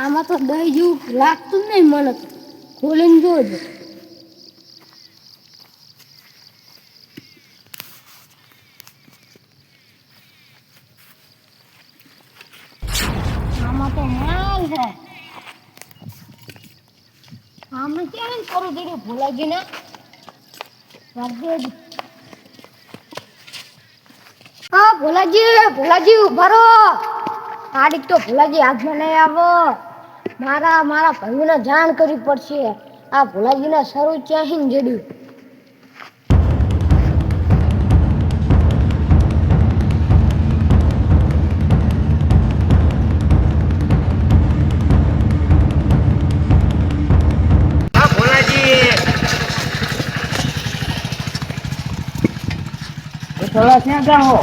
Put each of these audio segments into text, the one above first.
આમાં તો દહીં જેવું લાગતું જ નહીં મને તો. ખોલીને જોજો. આમાં તો માલ છે. આમાં ક્યાં કરું દીધું ભોલાજીને હા ભોલાજી ઉભા રહો. આડીક તો ભોલાજી હાથમાં નહીં આવો. મારા ભાઈઓને જાણ કરવી પડશે. આ ભોલાજીના શરૂ ક્યાંથી જડ્યું. ક્યાં જાઓ?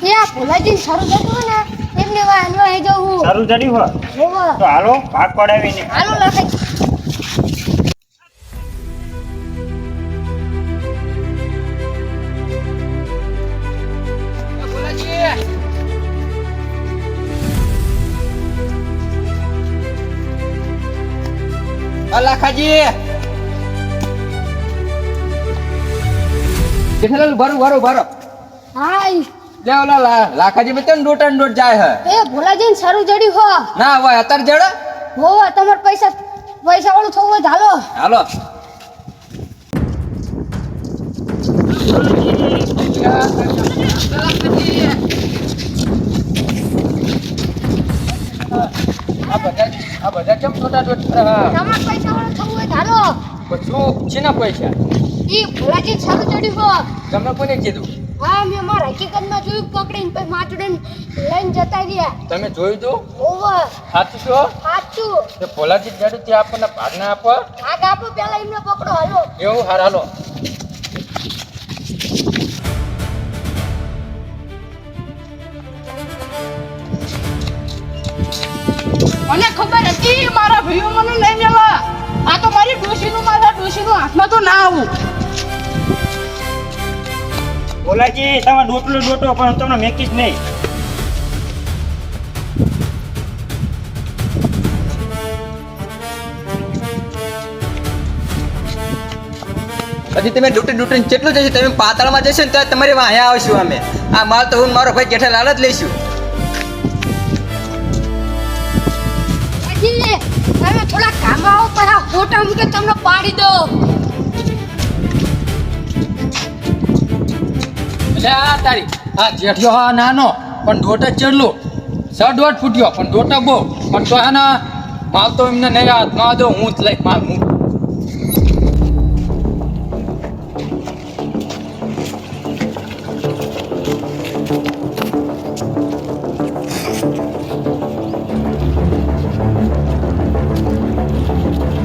એ આ ભોલાજી શરૂ જતું ને એમને વાહનમાં જવું. સારું ચડ્યું હોય તો હાલો ભાગ પડાવીને હાલો લખાઈ. લાખાજી જેઠાલાલ ભરો હાય લે ઓલા લાખાજી મેં તને ડોટ જાય હે એ ભોલાજી શરૂ જડ્યું હો. ના હોય અત્યારે જડે હો તમાર પૈસા વાળું થવું હોય તો હાલો. હાલો આ બધા કેમ છોટા ડોટ તમાર પૈસા વાળું થવું હોય તો હાલો. શું શેના પૈસા ઈ ભોલાજી શરૂ જડ્યું હો. તમને કોને કીધું? હા મેં મારા હકીકતમાં જોયું પકડીને પછી માચડીને લઈને જતા રહ્યા. તમે જોયું તું ઓવર સાચું છો સાચું. તે ભોલાજી જડ્યું ત્યાં આપણને ભાગના આપો આગ આપો પેલા એમને પકડો હાલો. એવું હાર હાલો મને ખબર હતી મારા ભાઈઓ મને લઈ જવા. આ તો મારી ડોશીનું હાથમાં તો ના આવું. બોલાજી તમે ડોટો પણ તમને મેકીશ નહીં. હજી તમે ડૂટીને કેટલું જશે તમે પાતાળમાં જશો ને તો તમારી વાંહે આવશું અમે. આ માલ તો હું મારો ભાઈ જેઠાલાલ જ લઈશું. હજી તમે થોડા કામ આવો પર આ ફોટા મૂકે તમને પાડી દો. એટલે આ તારી આ જેઠિયો હા નાનો પણ ડોટ જ ચડલો 6.5 ફૂટ્યો પણ ડોટા બહુ પણ તો આના માલ તો એમને નહીં હાથમાં દો હું જ લઈ માલ હું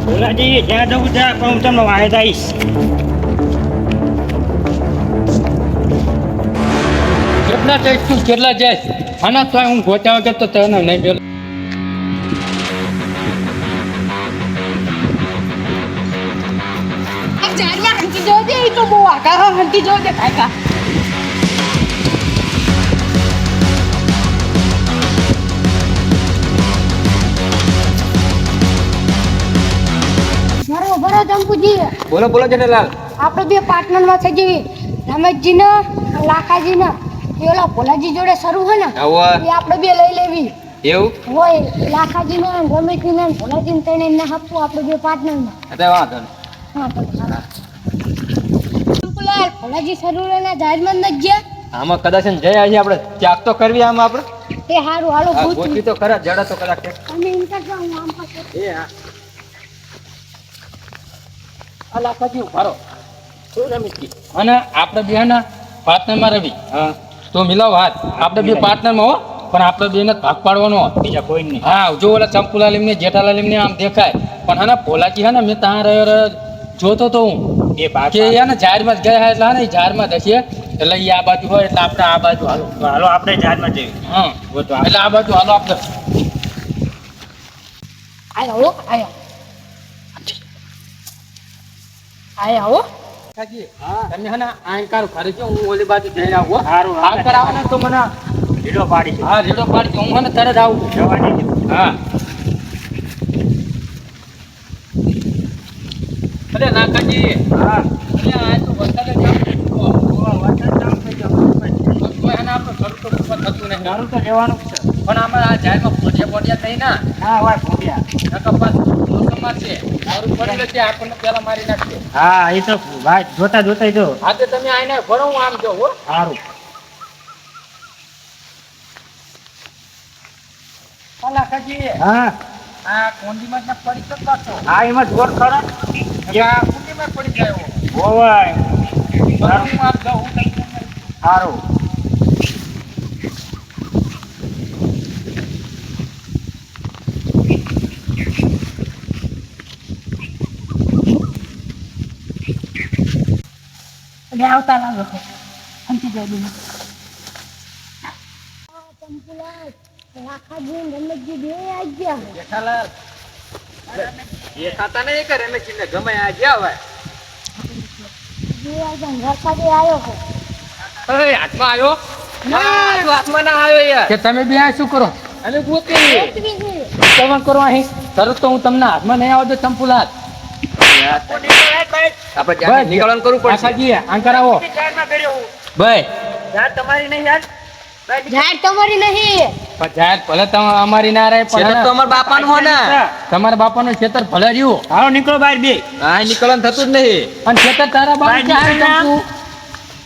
બોલાજી જ્યાં જવું ત્યાં પણ હું તમને વાહે જઈશ. કેટલા ટેક્સ તું કેટલા જાય આના તો હું ગોતા વગર તો તને નહીં પેલો આ જારમાં હંતી જોઈ દે એ તો બહુ આકા હંતી જોઈ દે કાકા. મારો ભરો જંપુજી. બોલો જેઠાલાલ આપણે બે પાર્ટનરમાં થઈ જઈએ. રમેશજીને લાખાજીને એ ઓલા ભોલાજી જોડે શરૂ હોય ને એ આપણે બે લઈ લેવી. એવું હોય લાખાજીને રમેશજીને ભોલાજીને તેને ના આપવું આપણે બે પાર્ટનરમાં. અત્યારે વાંધો હા તો અંકુલાલ ભોલાજી શરૂ લઈને જાહેરમાં જ ગયા. આમાં કદાચ જઈ આવી આપણે ત્યાગ તો કરવી આમાં આપણે તે હારું હાલો ગોચવી તો ખરા જડા તો કદાચ અને એમ કરતા હું આમ પાસે એ હા આ લાખાજી ઉભારો શું રમેશજી અને આપણે બે ના પાર્ટનરમાં રવી હા તો મિલાવ હાથ આપણે બે પાર્ટનરમાં હો પણ આપણે બેને ભાગ પાડવાનો બીજા કોઈ નહીં. હા જો ઓલા ચંપુલાલ એમને જેઠાલાલ એમને આમ દેખાય પણ હા ભોલાજી હા ને મેં ત્યાં રહ્યો જોતો તો હું એ ભાગ કે યા ને જાહેરમાં જ ગયા એટલે હા ને જાહેરમાં દસીએ એટલે એ આ બાજુ હોય એટલે આપણે આ બાજુ હાલો હાલો આપણે જાહેરમાં જઈએ. હા એટલે આ બાજુ હાલો આપણે આયો આયો આયા હો કાકાજી, તમે હે ને આંકાર ઘરે જો હું ઓલી બાજુ જઈને આવું હો. સારું, આંકાર આવે ને તો મને લીડો પાડી છે. હા રેડો પાડજો, હું હે ને તરત આવું. જવા દેજો. હા અરે નાકાજી, હા. અરે આ તો વરસાદ જ આમ થયો. વરસાદ ચાલુ થઈ ગયો. બરોબર. તો એને આપણે ઘર તો ઉપર થતું નહીં. સારું તો લેવાનું જ છે. પણ આમાં આ જાહેરમાં પોડિયા થઈ ના હા, હોય ભૂંડિયા. નકર પાસ મોસમમાં છે સારું પડેલું છે આપણને પેલા મારી નાખશે. હા, એ તો ભાઈ જોતા જોતા જો. હા તો તમે આઈને ભણો, હું આમ જો હો. સારું. નાકાજી, હા, આ કોંડીમાં જ પડી તો પાછો. હા, એમાં જોર ખરો. આ કુંડીમાં પડી જાય હો. હોવાય. ભણો, હું આમ જાઉં, હું તમને સારું. એટલે આવતા લાગો છો અંતિ જઈ દઉં ચંપુલાલ લાખાજી ને રમેશજી બે આવી ગયા જેઠાલાલ, એ ખાતા નહીં કે રમેશજીને ગમે આ જ્યાં હોય. બે આજે વરસાદે આવ્યો છે ઓય, હાથમાં આવ્યો? ના, તું હાથમાં ના આવ્યો યાર. કે તમે બે આ શું કરો? અમે ગોતી એટલી છે. તમે કરો અહીં. તરત તો હું તમને હાથમાં નહીં આવતો ચંપુલાલ. આપણે બસ, નીકળવાનું કરવું પડશે. આખાજી, આંકર આવો. ભાઈ, તમારી નહીં યાર. જાહેર તમારી નહીં પણ જાહેર ભલે અમારી ના રહે પણ તો અમારા બાપાનું હોય ને. તમારા બાપાનું ખેતર ભલે રહ્યું હાલો નીકળો બહાર બે. હા નીકળવાનું થતું જ નહીં. અને ખેતર તારા બાપુ ભાઈ, નીકળ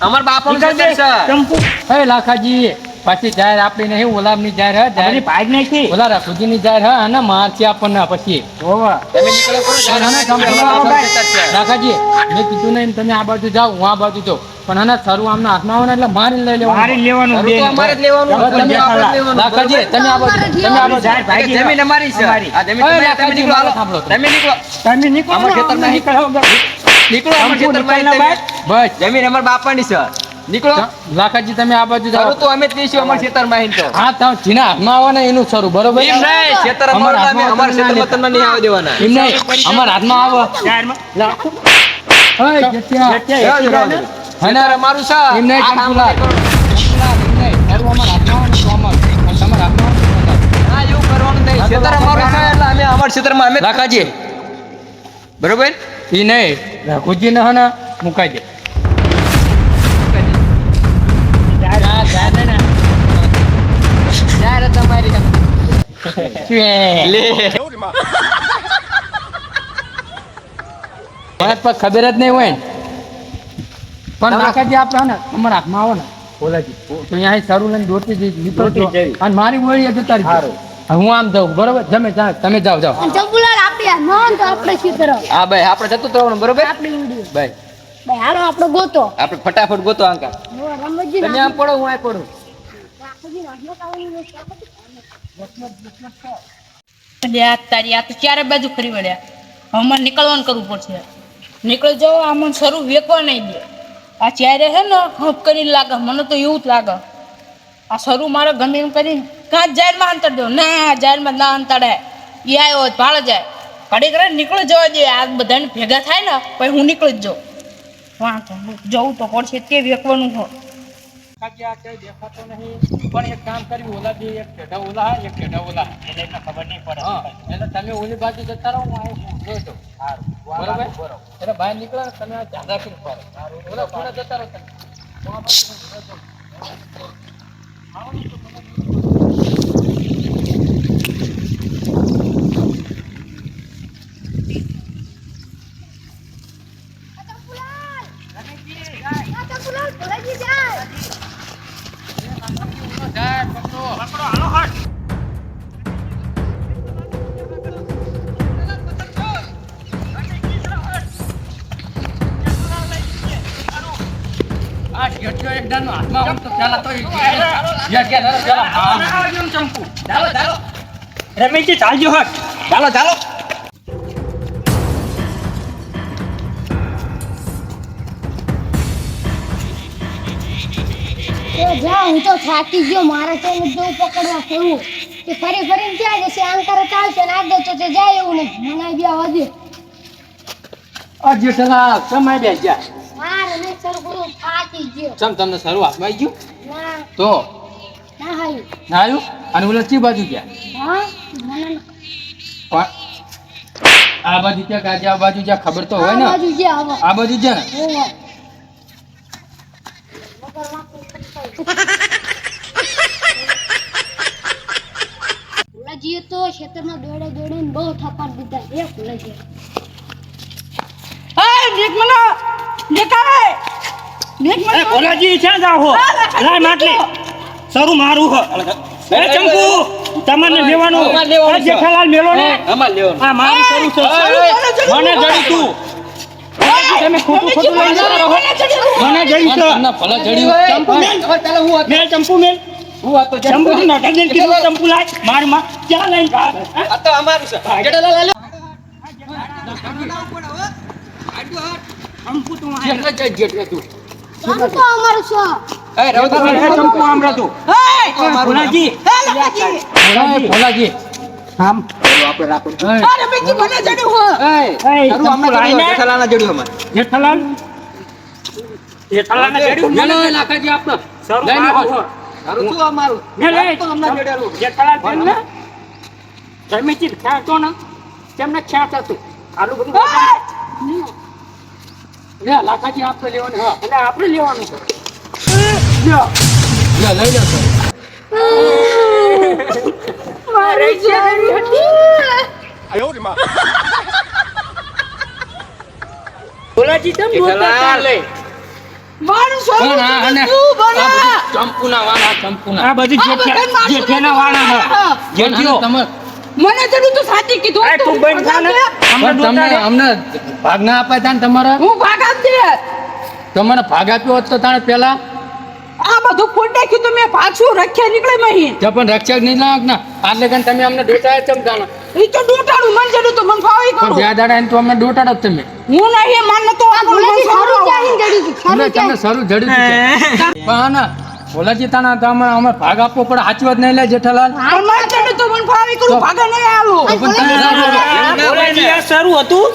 અમાર બાપાનું નીકળ ખેતર બે. છે. ચંપુ. હે લાખાજી, પાછી જાહેર આપણી નહીં, ઓલામની જાહેર હે, બધી જાહેર ભાગ નાખી. ઓલા રખુજીની જાહેર હે, અને મારશે આપણને પછી. હોવા. તમે નીકળો કરો, જાહેર અને અમારા ચંપુલાલ, બાપાનું ખેતર છે. લાખાજી, મેં કીધું નહીં તમે આ બાજુ જાઓ, હું આ બાજુ જાઉં, પણ આના સારું આમના હાથમાં આવે ને એટલે મારી લઈ લેવાનું. મારી લેવાનું ખરું બે. તો અમારે જ લેવાનું, હવે ખરું તમે તો આપણે જ લેવાનું. લાખાજી, તમે આ બાજુ, તમે આ બાજુ. જાહેર ભાગી જમીન અમારી છે. અમારી. આ જમીન ઓય, તમારી, તમે લાખાજી, નીકળો, હાલો. સાંભળો તમે. તમે નીકળો, તમે નીકળો. અમારા ખેતરમાં અમે નીકળો. નીકળો અમારા ચંપુ, ખેતરમાં નીકળના તમે. બહાર. બસ, જમીન અમારા બાપાની છે. નીકળો. લાખાજી તમે આ બાજુ ખરું જાઓ. તો અમે જ લઈશું અમારા ખેતરમાં આવીને તો. હા, તમે જેના હાથમાં આવે ને એનું સારું, બરોબર? એમ નહીં, ખેતર અમારું અમારા નામે, અમારા હાથમાં ખેતરમાં તમને નહીં આવવા દેવાના. એમ નહીં, અમારા હાથમાં આવે. જાહેરમાં. ઓય, જેઠિયા. જવા દો, જવા દો. ખેતર અમારું છે. એમ નહીં, આ કામ ચંપુલાલ. કરો. ચંપુલાલ, એમ નહીં. તારું અમારા હાથમાં આવે ને તો અમારું. અને તમારા હાથમાં આવે ને તો અમારું. હા, એવું કરવાનું નહીં. ખેતર અમારું છે એટલે અમે અમારા ખેતરમાં અમે લાખાજી, બરોબર. ઈ નહીં, રઘુજીને હે ને મુકાઈ દે. જાહેર તમારી લે. મને તો ખબર જ નહીં હોય ને. પણ લાખાજી આપણે હે ને અમારા હાથમાં આવો ને બોલાજી તો અહીંયા સારું લઈને દોડતી જઈ નીકળજો. દોડતી જવી. અને મારી વળી જતા રહીજો. સારું. હવે હું આમ જાઉં, બરોબર? તમે જાઓ જાઓ. અને ચંપુલાલ આપણે હાથમાં તો આપણે શું કરો હા ભાઈ, આપણે જતું જ રહેવાનું, બરોબર. આપણી ઊંડી ભાઈ, ભાઈ હાલો આપણે ગોતો આપણે ફટાફટ ગોતો આંકા. રમેશજી તમે આમ પડો, હું આ પડું. લ્યા તારી આ તો ચારે બાજુ ફરી વળ્યા હવે મારે નીકળવાનું કરવું પડશે નીકળી જાઓ આમાં શરૂ વેકવા નહીં દે આ ચારે હે ને હપ કરીને લાગે મને તો એવું જ લાગે આ શરૂ મારે ગમે એમ કરીને કાં જાહેરમાં અંતર દો ના જાહેરમાં ના અંતરે એ આવ્યો ભાળ જાય ઘડી કરે નીકળી જવા દે આ બધાને ભેગા થાય ને પછી હું નીકળી જ જાઉં વાંધો નહીં. જવું તો પડશે તે વેકવાનું હોય લાખાજી, આ ક્યાંય દેખાતો નહીં. પણ એક કામ કર્યું, ઓલા બે એક ટેઢા ઓલા હે, એક ટેઢા ઓલા હે. એને એટલે ખબર નહીં પડે. હા, એટલે તમે ઓલી બાજુ જતા રહો, હું અહીં જોઈ જાઉં. બરોબર? એટલે બહાર નીકળો ને તમે આ ધ્યાન રાખીને ફરો. ઓલા ખૂણે જતા રહો તમે. હું આ બાજુ જોઈ જાઉં. ચંપુલાલ ભોલાજી જાય જાય, પકડો. પકડો, હાલો હટ. આ શેઠિયો એક દાનો હાથમાં હોય તો પહેલા તો ઈ પેલા હા. ચંપુ. ચાલો ચાલો. રમેશજી ચાલજો હટ. ચાલો ચાલો. જા હું તો થાકી ગયો મારે તો જવું પકડવા કેવું કે ફરી ફરીને ક્યાં જશે આમ કરે ચાલશે ને આગળ તો તે જાય એવું નહીં મને બી વધે આ જેઠાલાલ સમય બે ગયા મારે નહીં સરગુરુ થાકી ગયો. ચમ તમને શરૂ હાથમાં આવી ગયું ના તો ના હાયું. ના આવ્યું અને ઓલા ચી બાજુ ગયા હા મને પણ આ બાજુ ક્યાં કાજે આ બાજુ જ્યાં ખબર તો હોય આ ને બાજુ જે આવો. આ બાજુ છે ને ઓહો. ભુલાજીએ તો ખેતરમાં દોડે દોડીને બહુ થપાટ દીધા એ ભુલાજી. એ ભોલાજી ક્યાં જાવ હો લાય માટલી સરું મારું હો એ ચંપુ તમને લેવાનું અમારે લેવાનું આ છે. જેઠાલાલ મેલો ને અમાર લેવાનું આ મારું સરું છે મને જડી તું ભોલાજી, તમે ખોટું ખોટું લઈને જતા રહો. મને જડી છે તમને ભલે જડ્યું ચંપુ મેલ મેલ ચંપુ મેલ હું આ તો ચંપુ થી નાટક લઈને કીધું ચંપુ લાય માર માં ક્યાં લઈને ભાગ આ તો અમારું છે જેઠાલાલ આલ્યો. ચંપુ તું આ જેઠા જઈ જેઠા તું આમ તો અમારું છે. એ રહો તો એ ચંપુ આમ રહેતું ભોલાજી ભોલાજી આમ આપણે રાખો એ શરૂ ચંપુ અમને લાઈને જેઠાલાલના જડ્યું અમારે જેઠાલાલ જેઠાલાલ ને જડ્યું મેલો એ લાખાજી આપતો સરું લઈને મારું આવો. હો સારું શું અમારું મેલ એ તો અમને જડેલું જેઠાલાલ બેન ને તમે ચીજ ખ્યાતો ને તેમને ખ્યાત હતું આલું બધું લે લાખાજી આપતો લેવાનું હા એટલે આપણે લેવાનું છે લ્યો. લે લઈ જશો ભોલાજી તમે બોલતા લે પણ આ અને આ બધું ચંપુના વાળા ચંપુના આ બધી જેઠિયાના વાળા હા જેઠિયો તમે મને જરૂર તો સાચી કીધું આ તું બંધ થા ને પણ તમને અમને ભાગ ના આપાય તાને તમારા હું ભાગ આપજે તમારે ભાગ આપ્યો હોત તો તાણે પેલા આ બધું ફોડ નાખ્યું તો મેં પાછું રખ્યા નીકળે મહી તે પણ રક્ષક નહીં લાગ ના આટલે કન તમે અમને ડોટાયા ચમ તાણે એ તો ડૂટાડું મન જરૂર તો મન ફાવી પણ કરું જ્યાં દાડા એને તો અમને ડોટાડો જ તમે હું નહીં માન તો આ ભુલાજી સારું ચાહીને જડ્યું હતું. તમને સારું તમને સારું જડ્યું છે પણ હા ના ભોલાજી તાણા તમે અમે ભાગ આપવો પડે સાચી વાત નહીં લે જેઠાલાલ પણ મન જરૂર તો મન ફાવી કરું ભાગા નહીં આલો તો પણ તમે ના બોલો. ભોલાજી આ સારું હતું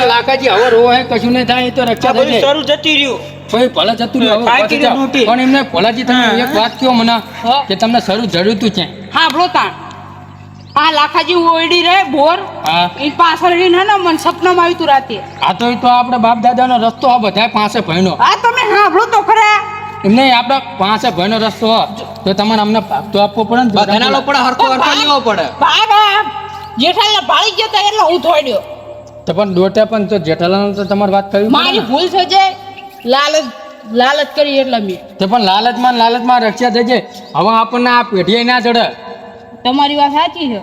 લાખાજી હવે રોવો હે કશું નહીં થાય એ તો રક્ષા આ બધું થઈ જાય સારું જતી રહ્યું ભાઈ ભલે જતું રહ્યું, હવે કાંઈ પાછું કીધું જાઓ. નહોતી. પણ એમને ભોલાજી તમે હા. એક વાત કહો મને કે તમને શરૂ જડ્યું તું છે હા બ્રો તાણ આ લાખાજી ઓયડી રે બોર હા એ પાછળ રહીને ને મને સપનામાં આવ્યું તું રાતે આ તો એ તો આપણે બાપ દાદાનો રસ્તો આ બધા પાસે ભણ્યો આ તમે સાંભળો તો ખરા એમને આપણે પાસે ભણ્યો રસ્તો હોય તો તમારે અમને ભાગ તો આપવો પડે ને બધાના લોકો હરખો હરખો લેવો પડે ભાગ જેઠાલા ભાળી ગયા તા એટલે હું થોડ્યો તો પણ દોટા પણ તો જેઠાલાલ તો તમારે વાત કરવી પડે મારી ને. ભૂલ થઈ જાય લાલચ કરી એટલે મેં તો પણ લાલચમાં રક્ષા થઈ જાય હવે આપણને આ પેઢીએ ના ચડે તમારી વાત સાચી છે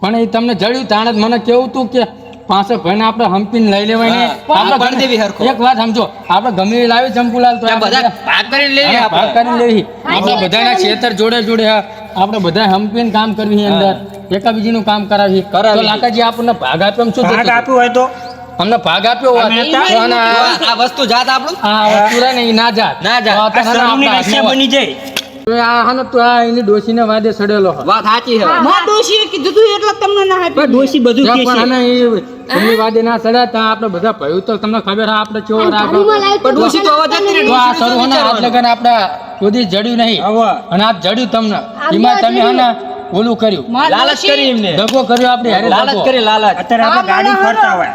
પણ એ તમને જડ્યું તાણે જ મને કેવું તું કે પાસે ભાઈને આપણે હંપીને લઈ લેવાય ને હા, આપણે પાડી દેવી હરખો. એક વાત સમજો આપણે ગમે એ લાવી ચંપુલાલ તો ત્યાં બધા ભાગ કરીને લઈએ હા, ભાગ આપણે કરીને લેવી આપણે બધાના ખેતર જોડે જોડે હા, આપણે બધા હંપીને કામ કરવી અંદર એકાબીજીનું કામ કરાવી કરાવી. તો લાકાજી આપણને ભાગ આપ્યો એમ શું ભાગ થતું? આપ્યું હોય તો અમને ભાગ આપ્યો હોત અમે તો હતા. આના- આ વસ્તુ જાત આપણું આ વસ્તુ રહે ને એ ના જાત ના જાત. તો આ આના સરુની આપણા રસ્યા હાથમાં બની જાય હોય. તો આ હાનો તો આ એની ડોશીને વાદે સડેલો હોય વાત સાચી છે મારા ડોશીએ કીધું તું એટલે તમને ના આપી પણ ડોશી બધું જો કહે પણ છે આને એ એમની વાદે ના સડ્યા ત્યાં આપણે બધા ભયું તો તમને ખબર હા આપણે ચેવો રાગ ગાડીમાં લાવી પણ ડોશી તો અવાજ જ નહીં તો આ સરું હે ને આજ લગન આપણા સુધી જડ્યું નહીં હવે અને આ જડ્યું તમને એમાં તમે હે ને ઓલું કર્યું લાલચ કરી એમને દગો કર્યો આપણે હારે લાલચ દગો. કરી લાલચ અત્યારે આપણે ગાડીમાં ફરતા હોય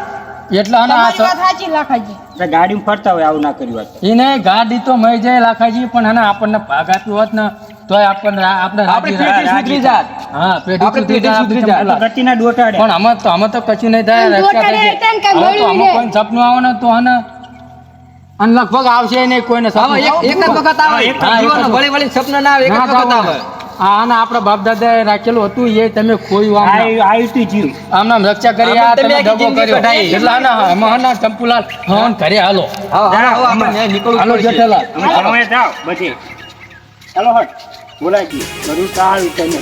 એટલે હે ને આ તમારી વાત સાચી લાખાજી આપણે ગાડીમાં ફરતા હોય આવું ના કર્યું હોત. એને ગાડી તો મય જાય લાખાજી પણ હે ને આપણને ભાગ આપ્યો હોત ને તોય આપણને આપણે આપણે રાજી પેઢી સુધરી જાત હા પેઢી આપણે સુધરી પેઢી જાય, સુધરી આપણે જાય. ચંપલા. ગતિના ડોટાડે પણ અમે તો કશું નહીં થાય આમ રક્ષા થઈ દોટાડે જાય. એટલે કાંઈ હવે તો મળ્યું અમુક કોઈને સપનું આવે ને તો હે ને અને લગભગ આવશે નહીં કોઈને હવે સપનું. એક જ વખત આવે હા, એક જ જીવનનો વખત. વળી સપના ના આવે એક જ ના વખત થાવ આવે ને. આ ને આપણા બાપ દાદાએ રાખેલું હતું એ તમે ખોયું આમ આવ્યું તું જીવ આમ નામ રક્ષા કરી આ આપણે તમે આખી દગો જિંદગી કર્યો કઢાઈ. એટલે આના ચંપુલાલ હવન ઘરે હાલો હવે આપણે ન્યાય નીકળવું હાલો પડશે. જેઠાલાલ અમે તમે જાઓ બધી ચાલો હટ બોલાજી બધું સારું તમે